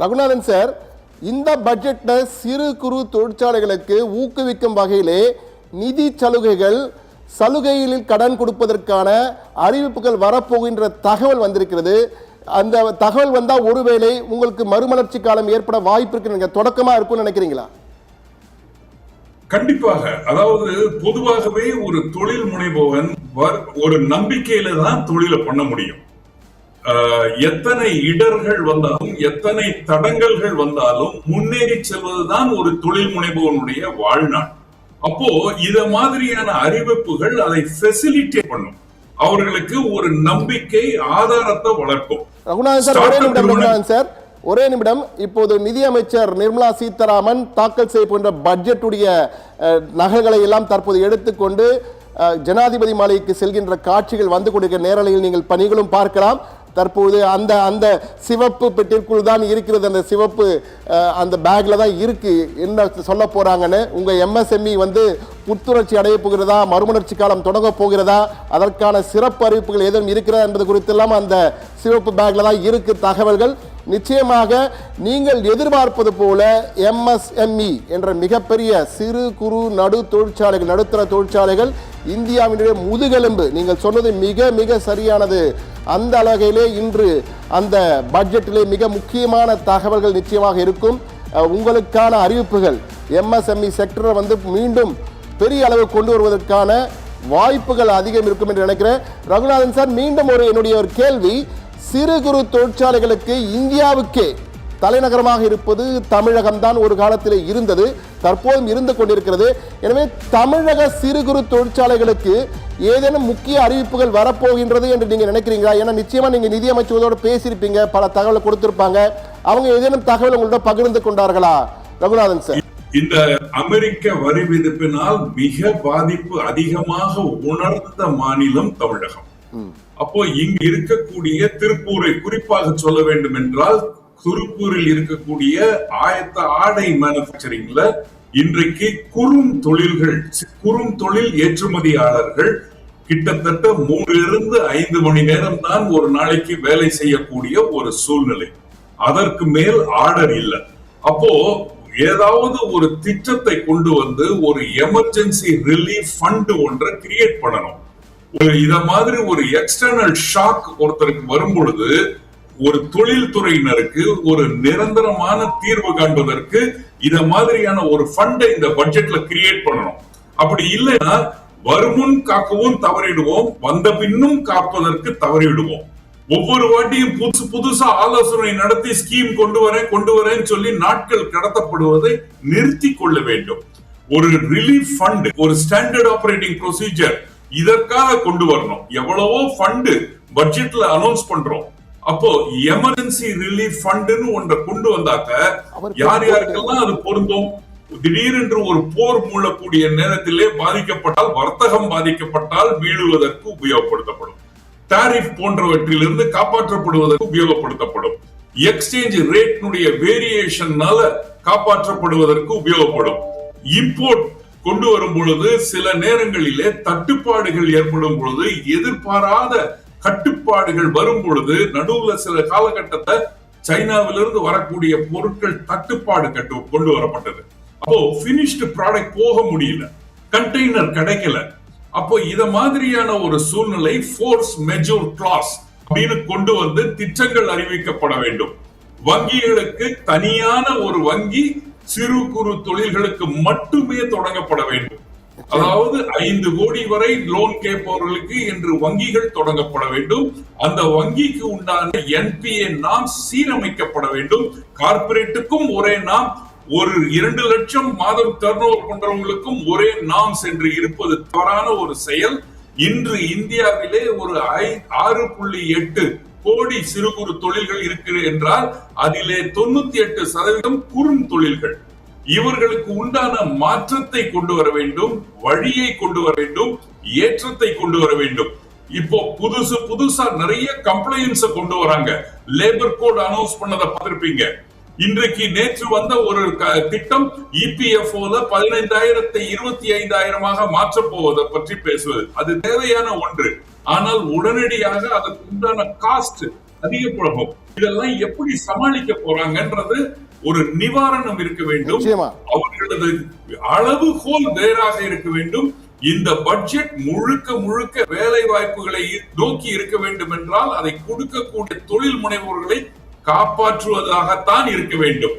Raghunathan sir, இந்த பட்ஜெட்ல சிறு குறு தொழிற்சாலைகளுக்கு ஊக்குவிக்கும் வகையிலே நிதி சலுகையில் கடன் கொடுப்பதற்கான அறிவிப்புகள் வரப்போகின்ற தகவல் வந்திருக்கிறது. அந்த தகவல் வந்தால் ஒருவேளை உங்களுக்கு மறுமலர்ச்சி காலம் ஏற்பட வாய்ப்பு இருக்கு, தொடக்கமா இருக்கும்னு நினைக்கிறீங்களா? கண்டிப்பாக. அதாவது பொதுவாகவே ஒரு தொழில் முனைபவன் ஒரு நம்பிக்கையில தான் தொழிலை பண்ண முடியும். எத்தனை இடர்கள் வந்தாலும் எத்தனை தடங்கல்கள் வந்தாலும் முன்னேறி செல்வதுதான் ஒரு தொழில் முனைபவனுடைய வாழ்நாள். அப்போ இத மாதிரியான அறிவிப்புகள் அதை ஃபெசிலிட்டேட் பண்ணும், அவர்களுக்கு ஒரு நம்பிக்கை ஆதாரத்தை வளர்க்கும். ரகுநாதன் சார், ஒரே நிமிடம். இப்போது நிதியமைச்சர் நிர்மலா சீதாராமன் தாக்கல் செய்யப்படுகின்ற பட்ஜெட்டுடைய நகல்களை எல்லாம் தற்போது எடுத்துக்கொண்டு ஜனாதிபதி மாளிகைக்கு செல்கின்ற காட்சிகள் வந்து கொண்டிருக்கிற நேரலையில் நீங்கள் பணிகளும் பார்க்கலாம். தற்போது அந்த அந்த சிவப்பு பெட்டிற்குள் தான் இருக்கிறது, அந்த சிவப்பு அந்த பேக்ல தான் இருக்கு. என்ன சொல்ல போறாங்கன்னு, உங்க எம்எஸ்எம்இ வந்து புத்துணர்ச்சி அடைய போகிறதா, மறுமலர்ச்சி காலம் தொடங்க போகிறதா, அதற்கான சிறப்பு அறிவிப்புகள் எதுவும் இருக்கிறதா என்பது குறித்தெல்லாம் அந்த சிவப்பு பேக்ல தான் இருக்கு தகவல்கள். நிச்சயமாக நீங்கள் எதிர்பார்ப்பது போல எம்எஸ்எம்இ என்ற மிகப்பெரிய சிறு குறு நடுத்தர தொழிற்சாலைகள் இந்தியாவினுடைய முதுகெலும்பு. நீங்கள் சொன்னது மிக மிக சரியானது. அந்த அளவிலே இன்று அந்த பட்ஜெட்டிலே மிக முக்கியமான தகவல்கள் நிச்சயமாக இருக்கும். உங்களுக்கான அறிவிப்புகள் எம்எஸ்எம்இ செக்டரை வந்து மீண்டும் பெரிய அளவு கொண்டு வருவதற்கான வாய்ப்புகள் அதிகம் இருக்கும் என்று நினைக்கிறேன். ரகுநாதன் சார், மீண்டும் என்னுடைய ஒரு கேள்வி. சிறு குறு தொழிற்சாலைகளுக்கு இந்தியாவுக்கே தலைநகரமாக இருப்பது தமிழகம் தான் ஒரு காலத்தில் இருந்தது, தற்போதும் இருந்து கொண்டிருக்கிறது. எனவே தமிழக சிறு குறு தொழிற்சாலைகளுக்கு ஏதேனும் முக்கிய அறிவிப்புகள் வரப்போகின்றது என்று நீங்க நினைக்கிறீங்களா? ஏன்னா நிச்சயமா நீங்க நிதியமைச்சரோட பேசியிருப்பீங்க, பல தகவலை கொடுத்திருப்பாங்க. அவங்க ஏதேனும் தகவல் உங்களோட பகிர்ந்து கொண்டார்களா ரகுநாதன் சார்? இந்த அமெரிக்க வரி விதிப்பினால் மிக பாதிப்பு அதிகமாக உணர்ந்த மாநிலம் தமிழகம். அப்போ இங்கு இருக்கக்கூடிய திருப்பூரை குறிப்பாக சொல்ல வேண்டும் என்றால், திருப்பூரில் இருக்கக்கூடிய ஆயத்த ஆடை மேனுபேக்சரிங்ல இன்றைக்கு குறும் தொழில் ஏற்றுமதியாளர்கள் கிட்டத்தட்ட 3-5 மணி நேரம் தான் ஒரு நாளைக்கு வேலை செய்யக்கூடிய ஒரு சூழ்நிலை. அதற்கு மேல் ஆர்டர் இல்லை. அப்போ ஏதாவது ஒரு திட்டத்தை கொண்டு வந்து ஒரு எமர்ஜென்சி ரிலீஃப் ஃபண்ட் ஒன்றை கிரியேட் பண்ணணும். இத மாதிரி ஒரு எக்ஸ்டர்னல் ஷாக் ஒருத்தருக்கு வரும் பொழுது ஒரு தொழில்துறையினருக்கு ஒரு நிரந்தரமான தீர்வு காண்பதற்கு இத மாதிரியான ஒரு ஃபண்டை இந்த பட்ஜெட்ல கிரியேட் பண்ணணும். அப்படி இல்லைன்னா வருமுன் காக்கவும் தவறிடுவோம், வந்த பின்னும் காப்பதற்கு தவறிவிடுவோம். ஒவ்வொரு வாட்டியும் புதுசா ஆலோசனை நடத்தி ஸ்கீம் கொண்டு வரேன்னு சொல்லி நாட்கள் கடத்தப்படுவதை நிறுத்தி கொள்ள வேண்டும். ஒரு ரிலீஃப் ஃபண்ட், ஒரு ஸ்டாண்டர்ட் ஆபரேட்டிங் ப்ரொசீஜர் இதற்காக கொண்டு வரணும். எவ்வளவோ ஃபண்ட் பட்ஜெட்ல அனௌன்ஸ் பண்றோம். அப்போ எமர்ஜென்சி ரிலீஃப் ஃபண்ட்னு ஒன்றை கொண்டு வந்தாக்க யார் யாருக்கெல்லாம் அது பொருந்தும்? திடீரென்று ஒரு போர் மூழக்கூடிய நேரத்திலே பாதிக்கப்பட்டால், வர்த்தகம் பாதிக்கப்பட்டால் மீளுவதற்கு உபயோகப்படுத்தப்படும். டாரிஃப் போன்றவற்றிலிருந்து காப்பாற்றப்படுவதற்கு உபயோகப்படுத்தப்படும். எக்ஸ்சேஞ்ச் ரேட்னுடைய வேரியேஷன்னால காப்பாற்றப்படுவதற்கு உபயோகப்படும். இம்போர்ட் கொண்டு வரும் பொழுது சில நேரங்களிலே தட்டுப்பாடுகள் ஏற்படும் பொழுது, எதிர்பாராத கட்டுப்பாடுகள் வரும் பொழுது, நடுவுல சில காலகட்டத்தை சைனாவிலிருந்து வரக்கூடிய பொருட்கள் தட்டுப்பாடு கொண்டு வரப்பட்டது. அப்போ பினிஷ்டு ப்ராடக்ட் போக முடியல, கண்டெய்னர் கிடைக்கல. அப்போ இத மாதிரியான ஒரு சூழ்நிலை ஃபோர்ஸ் மெஜூர் கிளாஸ் அப்படின்னு கொண்டு வந்து திட்டங்கள் அறிவிக்கப்பட வேண்டும். வங்கிகளுக்கு தனியான ஒரு வங்கி சிறு குறு தொழில்களுக்கு மட்டுமே தொடங்கப்பட வேண்டும். அதாவது 5 கோடி வரை லோன் கேட்பவர்களுக்கு என்று வங்கிகள் தொடங்கப்பட வேண்டும். அந்த வங்கிக்கு உண்டான என்பிஏ நாம் சீரமைக்கப்பட வேண்டும். கார்பரேட்டுக்கும் ஒரே நாம், ஒரு 2 லட்சம் மாதம் டர்ன்ஓவர் பண்றவங்களுக்கும் ஒரே நாம்ஸ் என்று இருப்பது தவறான ஒரு செயல். இன்று இந்தியாவிலே ஒரு 6.8 கோடி சிறு குறு தொழில்கள் இருக்கிறது என்றால் அதிலே 98% குறும் தொழில்கள். இவர்களுக்கு உண்டான மாற்றத்தை கொண்டு வர வேண்டும், வழியை கொண்டு வர வேண்டும், ஏற்றத்தை கொண்டு வர வேண்டும். இப்போ புதுசா நிறைய கம்ப்ளைண்ட்ஸ் கொண்டு வராங்க. லேபர் கோட் அனௌன்ஸ் பண்ணதை பார்த்திருப்பீங்க. இன்றைக்கு நேற்று வந்த ஒரு திட்டம் இபிஎஃப்ஓல 15,000 25,000 மாற்றப் போவதை பற்றி பேசுவது. அது தேவையான ஒன்று. ஆனால் உடனடியாக அதற்கு உண்டான காஸ்ட் அதிகப்படும். இதெல்லாம் எப்படி சமாளிக்க போறாங்கன்றது ஒரு நிவாரணம் இருக்க வேண்டும். நிச்சயமா. அவர்களது அளவுகோல் வேறாக இருக்க வேண்டும். இந்த பட்ஜெட் முழுக்க முழுக்க வேலை வாய்ப்புகளை நோக்கி இருக்க வேண்டும் என்றால் அதை கொடுக்கக்கூடிய தொழில் முனைவோர்களை காப்பாற்றுவதாகத்தான் இருக்க வேண்டும்.